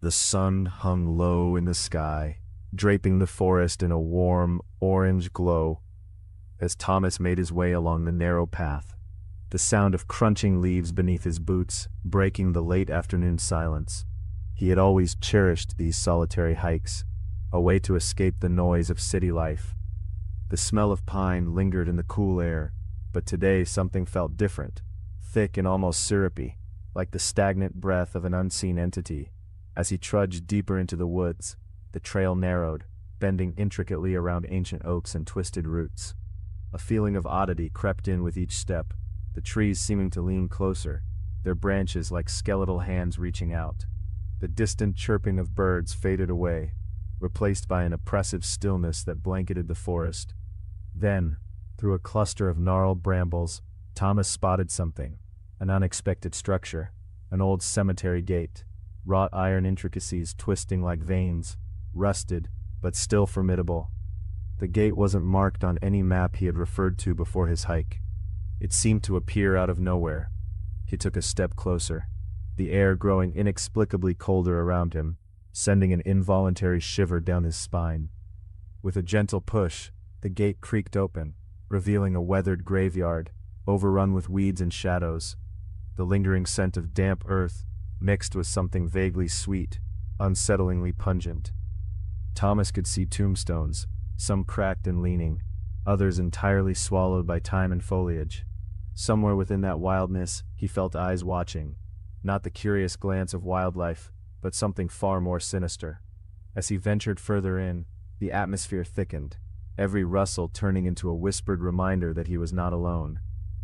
The sun hung low in the sky, draping the forest in a warm, orange glow. As Thomas made his way along the narrow path, the sound of crunching leaves beneath his boots breaking the late afternoon silence. He had always cherished these solitary hikes, a way to escape the noise of city life. The smell of pine lingered in the cool air, but today something felt different, thick and almost syrupy, like the stagnant breath of an unseen entity. As he trudged deeper into the woods, the trail narrowed, bending intricately around ancient oaks and twisted roots. A feeling of oddity crept in with each step, the trees seeming to lean closer, their branches like skeletal hands reaching out. The distant chirping of birds faded away, replaced by an oppressive stillness that blanketed the forest. Then, through a cluster of gnarled brambles, Thomas spotted something, an unexpected structure, an old cemetery gate, wrought iron intricacies twisting like veins, rusted, but still formidable. The gate wasn't marked on any map he had referred to before his hike. It seemed to appear out of nowhere. He took a step closer, the air growing inexplicably colder around him, sending an involuntary shiver down his spine. With a gentle push, the gate creaked open, revealing a weathered graveyard, overrun with weeds and shadows. The lingering scent of damp earth, mixed with something vaguely sweet, unsettlingly pungent. Thomas could see tombstones, some cracked and leaning, others entirely swallowed by time and foliage. Somewhere within that wildness, he felt eyes watching, not the curious glance of wildlife, but something far more sinister. As he ventured further in, the atmosphere thickened, every rustle turning into a whispered reminder that he was not alone.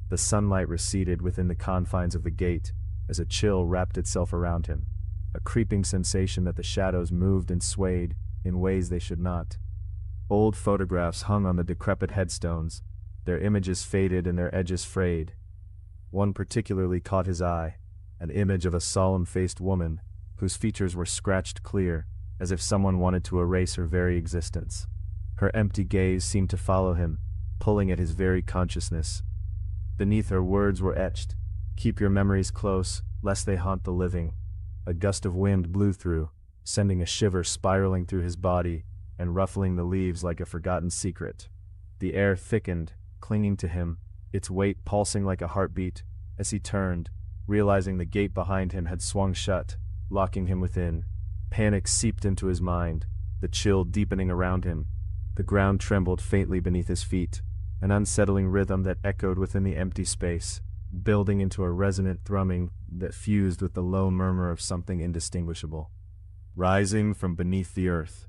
The sunlight receded within the confines of the gate as a chill wrapped itself around him, a creeping sensation that the shadows moved and swayed in ways they should not. Old photographs hung on the decrepit headstones, their images faded and their edges frayed. One particularly caught his eye, an image of a solemn-faced woman, whose features were scratched clear, as if someone wanted to erase her very existence. Her empty gaze seemed to follow him, pulling at his very consciousness. Beneath her words were etched, "Keep your memories close, lest they haunt the living." A gust of wind blew through, sending a shiver spiraling through his body and ruffling the leaves like a forgotten secret. The air thickened, clinging to him, its weight pulsing like a heartbeat, as he turned, realizing the gate behind him had swung shut, locking him within. Panic seeped into his mind, the chill deepening around him. The ground trembled faintly beneath his feet, an unsettling rhythm that echoed within the empty space, building into a resonant thrumming that fused with the low murmur of something indistinguishable. Rising from beneath the earth.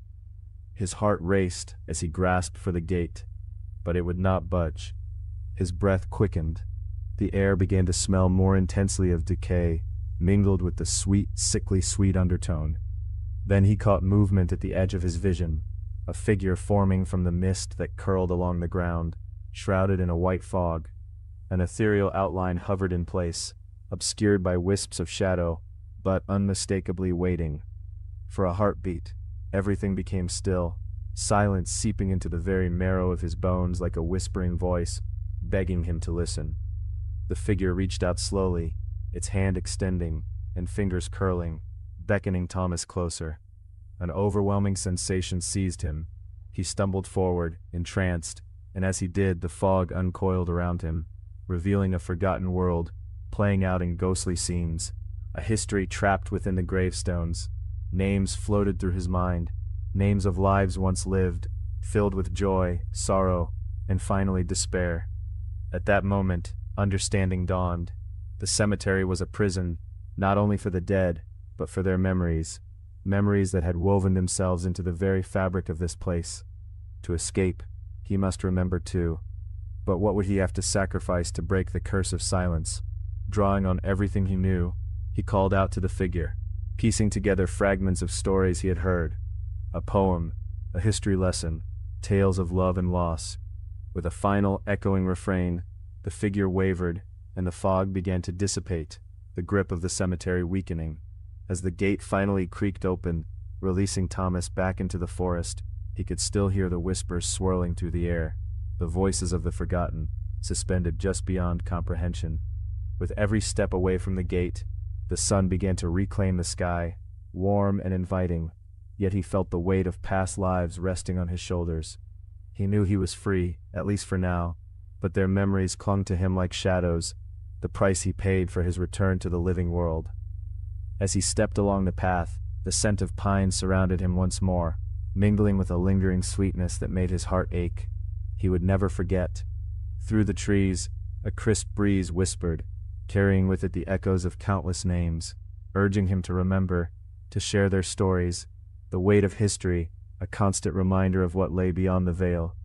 His heart raced as he grasped for the gate, but it would not budge. His breath quickened. The air began to smell more intensely of decay, mingled with the sweet, sickly sweet undertone. Then he caught movement at the edge of his vision, a figure forming from the mist that curled along the ground, shrouded in a white fog. An ethereal outline hovered in place, obscured by wisps of shadow, but unmistakably waiting. For a heartbeat, everything became still, silence seeping into the very marrow of his bones like a whispering voice, begging him to listen. The figure reached out slowly, its hand extending, and fingers curling, beckoning Thomas closer. An overwhelming sensation seized him. He stumbled forward, entranced, and as he did, the fog uncoiled around him, revealing a forgotten world, playing out in ghostly scenes, a history trapped within the gravestones. Names floated through his mind, names of lives once lived, filled with joy, sorrow, and finally despair. At that moment, understanding dawned. The cemetery was a prison, not only for the dead, but for their memories, memories that had woven themselves into the very fabric of this place. To escape, he must remember too. But what would he have to sacrifice to break the curse of silence? Drawing on everything he knew, he called out to the figure, piecing together fragments of stories he had heard. A poem, a history lesson, tales of love and loss. With a final, echoing refrain, the figure wavered, and the fog began to dissipate, the grip of the cemetery weakening. As the gate finally creaked open, releasing Thomas back into the forest, he could still hear the whispers swirling through the air, the voices of the forgotten, suspended just beyond comprehension. With every step away from the gate, the sun began to reclaim the sky, warm and inviting, yet he felt the weight of past lives resting on his shoulders. He knew he was free, at least for now, but their memories clung to him like shadows, the price he paid for his return to the living world. As he stepped along the path, the scent of pine surrounded him once more, mingling with a lingering sweetness that made his heart ache. He would never forget. Through the trees, a crisp breeze whispered, carrying with it the echoes of countless names, urging him to remember, to share their stories, the weight of history, a constant reminder of what lay beyond the veil.